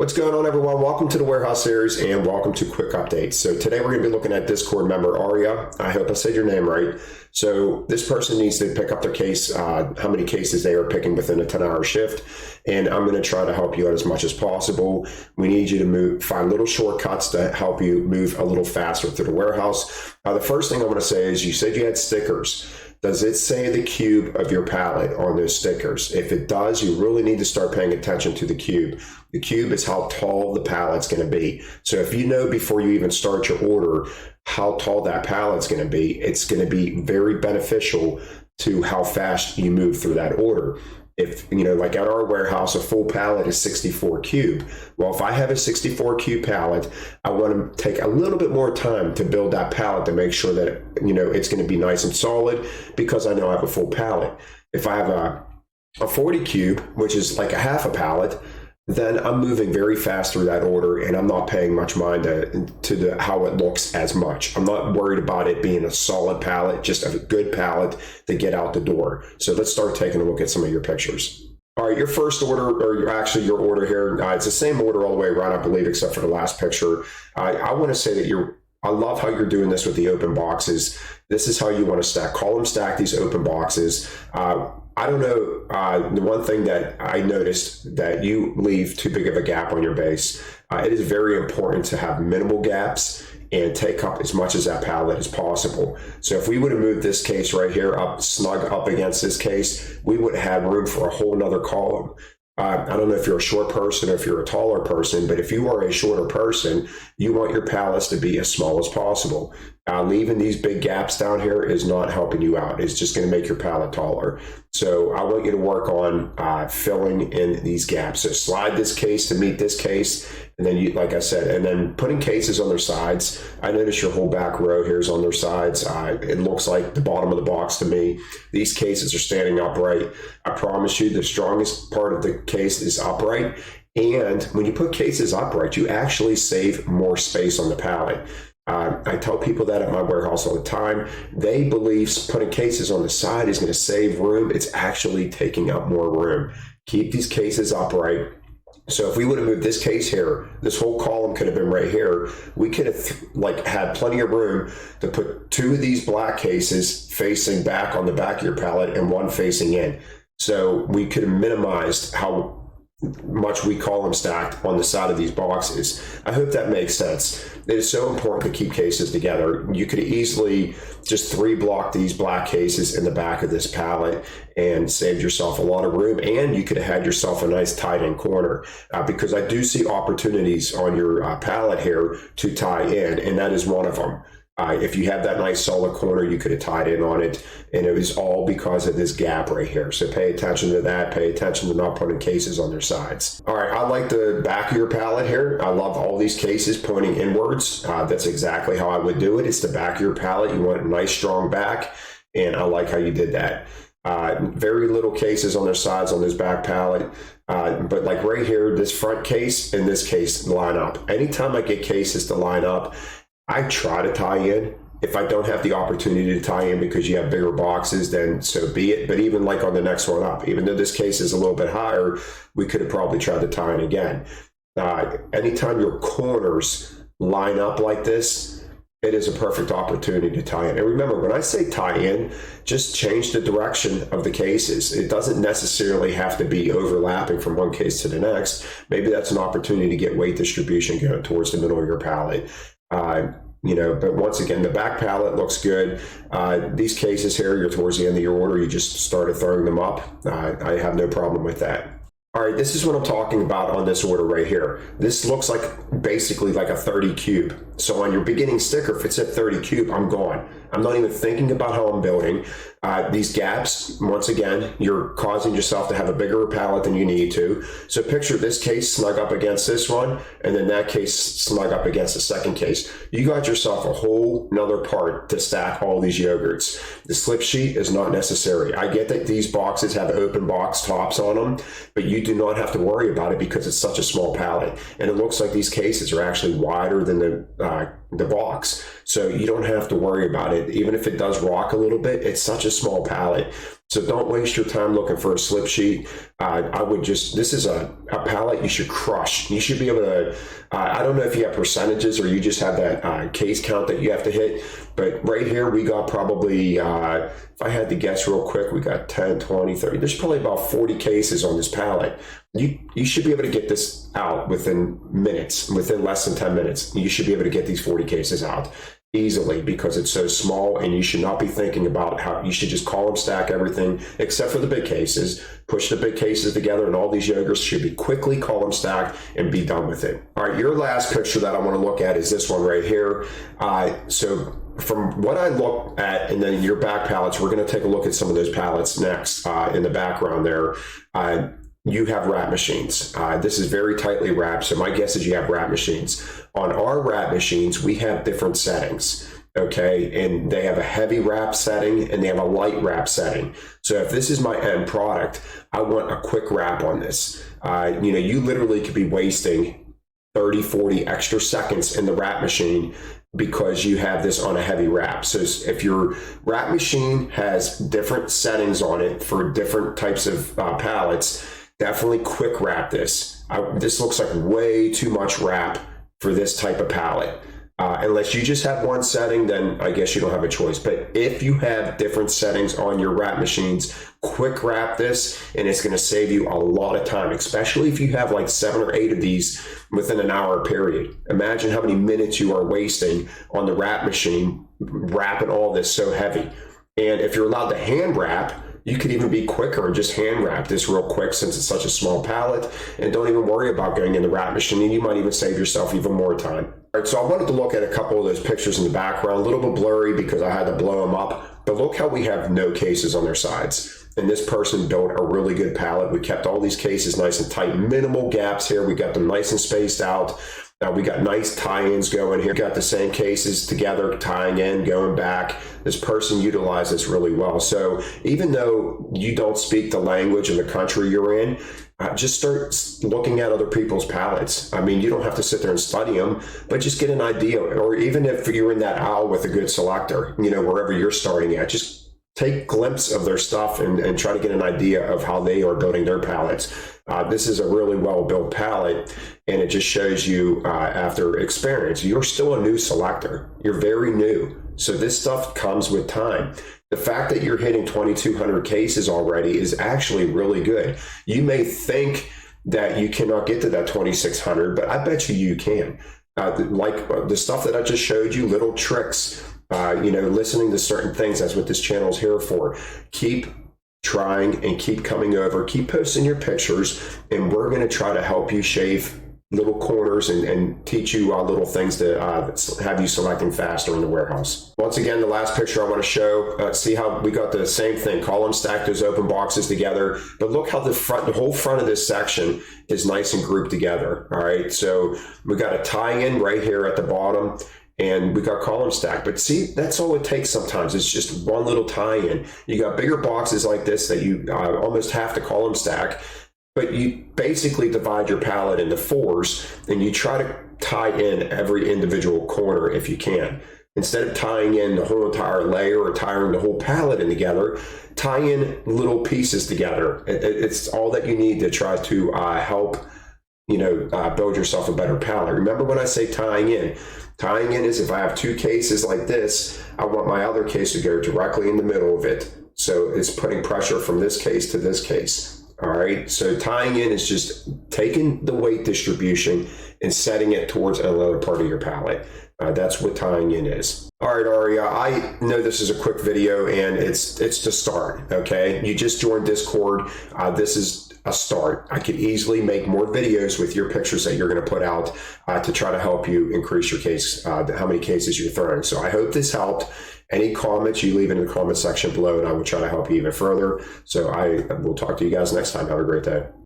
What's going on, everyone? Welcome to the Warehouse Series and welcome to Quick Updates. So today we're going to be looking at Discord member Aria. I hope I said your name right. So this person needs to pick up their case, how many cases they are picking within a 10-hour shift. And I'm going to try to help you out as much as possible. We need you to find little shortcuts to help you move a little faster through the warehouse. The first thing I want to say is you said you had stickers. Does it say the cube of your pallet on those stickers? If it does, you really need to start paying attention to the cube. The cube is how tall the pallet's going to be. So if you know before you even start your order how tall that pallet's going to be, it's going to be very beneficial to how fast you move through that order. If, like at our warehouse, a full pallet is 64 cube. Well, if I have a 64 cube pallet, I want to take a little bit more time to build that pallet to make sure that, it's going to be nice and solid because I know I have a full pallet. If I have a 40 cube, which is like a half a pallet, then I'm moving very fast through that order and I'm not paying much mind to how it looks as much. I'm not worried about it being a solid pallet, just a good pallet to get out the door. So let's start taking a look at some of your pictures. All right, your first order, or actually your order here, it's the same order all the way around, I believe, except for the last picture. I want to say that I love how you're doing this with the open boxes. This is how you want to stack, column stack these open boxes. I don't know, the one thing that I noticed that you leave too big of a gap on your base. It is very important to have minimal gaps and take up as much as that pallet as possible. So if we would have moved this case right here up, snug up against this case, we would have had room for a whole nother column. I don't know if you're a short person or if you're a taller person, but if you are a shorter person, you want your pallets to be as small as possible. Leaving these big gaps down here is not helping you out. It's just going to make your pallet taller. So I want you to work on filling in these gaps. So slide this case to meet this case. And then like I said, and then putting cases on their sides. I notice your whole back row here is on their sides. It looks like the bottom of the box to me. These cases are standing upright. I promise you the strongest part of the case is upright. And when you put cases upright, you actually save more space on the pallet. I tell people that at my warehouse all the time. They believe putting cases on the side is going to save room. It's actually taking up more room. Keep these cases upright. So if we would have moved this case here, this whole column could have been right here. We could have had plenty of room to put two of these black cases facing back on the back of your pallet and one facing in. So we could have minimized how much we column stacked on the side of these boxes. I hope that makes sense. It is so important to keep cases together. You could easily just 3-block these black cases in the back of this pallet and saved yourself a lot of room, and you could have had yourself a nice tied-in corner because I do see opportunities on your pallet here to tie in, and that is one of them. If you have that nice solid corner, you could have tied in on it, and it was all because of this gap right here. So pay attention to that. Pay attention to not putting cases on their sides. All right, I like the back of your pallet here. I love all these cases pointing inwards. That's exactly how I would do it. It's the back of your pallet. You want a nice strong back, and I like how you did that. Very little cases on their sides on this back pallet. But like right here, this front case and this case line up. Anytime I get cases to line up, I try to tie in. If I don't have the opportunity to tie in because you have bigger boxes, then so be it. But even like on the next one up, even though this case is a little bit higher, we could have probably tried to tie in again. Anytime your corners line up like this, it is a perfect opportunity to tie in. And remember, when I say tie in, just change the direction of the cases. It doesn't necessarily have to be overlapping from one case to the next. Maybe that's an opportunity to get weight distribution going towards the middle of your pallet. But once again, the back pallet looks good. These cases here, you're towards the end of your order, you just started throwing them up. I have no problem with that. All right, this is what I'm talking about on this order right here. This looks like basically like a 30 cube. So on your beginning sticker, if it's at 30 cube, I'm gone. I'm not even thinking about how I'm building. These gaps, once again, you're causing yourself to have a bigger pallet than you need to. So picture this case snug up against this one, and then that case snug up against the second case. You got yourself a whole nother part to stack all these yogurts. The slip sheet is not necessary. I get that these boxes have open box tops on them, but you do not have to worry about it because it's such a small pallet. And it looks like these cases are actually wider than the box. So you don't have to worry about it. Even if it does rock a little bit, it's such a small pallet. So don't waste your time looking for a slip sheet. I would just, this is a pallet you should crush. You should be able to, I don't know if you have percentages or you just have that case count that you have to hit, but right here we got probably, if I had to guess real quick, we got 10, 20, 30, there's probably about 40 cases on this pallet. You should be able to get this out within minutes, within less than 10 minutes. You should be able to get these 40 cases out easily because it's so small, and you should not be thinking about how you should just column stack everything except for the big cases, push the big cases together, and all these yogurts should be quickly column stacked and be done with it. All right, your last picture that I want to look at is this one right here. So from what I look at, and then your back pallets, we're going to take a look at some of those pallets next in the background there. You have wrap machines. This is very tightly wrapped, so my guess is you have wrap machines. On our wrap machines, we have different settings, okay? And they have a heavy wrap setting and they have a light wrap setting. So if this is my end product, I want a quick wrap on this. You literally could be wasting 30, 40 extra seconds in the wrap machine because you have this on a heavy wrap. So if your wrap machine has different settings on it for different types of pallets, definitely quick wrap this. This looks like way too much wrap for this type of pallet. Unless you just have one setting, then I guess you don't have a choice. But if you have different settings on your wrap machines, quick wrap this, and it's going to save you a lot of time, especially if you have like 7 or 8 of these within an hour period. Imagine how many minutes you are wasting on the wrap machine wrapping all this so heavy. And if you're allowed to hand wrap, you could even be quicker and just hand wrap this real quick since it's such a small pallet, and don't even worry about going in the wrap machine. You might even save yourself even more time. All right, so I wanted to look at a couple of those pictures in the background, a little bit blurry because I had to blow them up, but look how we have no cases on their sides. And this person built a really good pallet. We kept all these cases nice and tight, minimal gaps here. We got them nice and spaced out. We got nice tie-ins going here. Got the same cases together, tying in, going back. This person utilized this really well. So even though you don't speak the language of the country you're in, just start looking at other people's pallets. I mean, you don't have to sit there and study them, but just get an idea. Or even if you're in that aisle with a good selector, wherever you're starting at, just take a glimpse of their stuff and try to get an idea of how they are building their pallets. This is a really well-built pallet, and it just shows you after experience, you're still a new selector. You're very new. So this stuff comes with time. The fact that you're hitting 2,200 cases already is actually really good. You may think that you cannot get to that 2,600, but I bet you can. Like the stuff that I just showed you, little tricks, listening to certain things. That's what this channel is here for. Keep trying and keep coming over, keep posting your pictures, and we're going to try to help you shave little corners and teach you little things to have you selecting faster in the warehouse. Once again, the last picture I want to show, see how we got the same thing, column stack those open boxes together, but look how the whole front of this section is nice and grouped together. All right, so we got a tie-in right here at the bottom, and we got column stack, but see, that's all it takes sometimes. It's just one little tie-in. You got bigger boxes like this that you almost have to column stack, but you basically divide your pallet into 4s, and you try to tie in every individual corner if you can. Instead of tying in the whole entire layer or tying the whole pallet in together, tie in little pieces together. It's all that you need to try to help build yourself a better pallet. Remember when I say tying in? Tying in is if I have 2 cases like this, I want my other case to go directly in the middle of it. So it's putting pressure from this case to this case. All right, so tying in is just taking the weight distribution and setting it towards another part of your pallet. That's what tying in is. All right, Aria, I know this is a quick video and it's to start, okay? You just joined Discord. This is a start. I could easily make more videos with your pictures that you're going to put out to try to help you increase your case, how many cases you're throwing. So I hope this helped. Any comments you leave in the comment section below, and I will try to help you even further. So I will talk to you guys next time. Have a great day.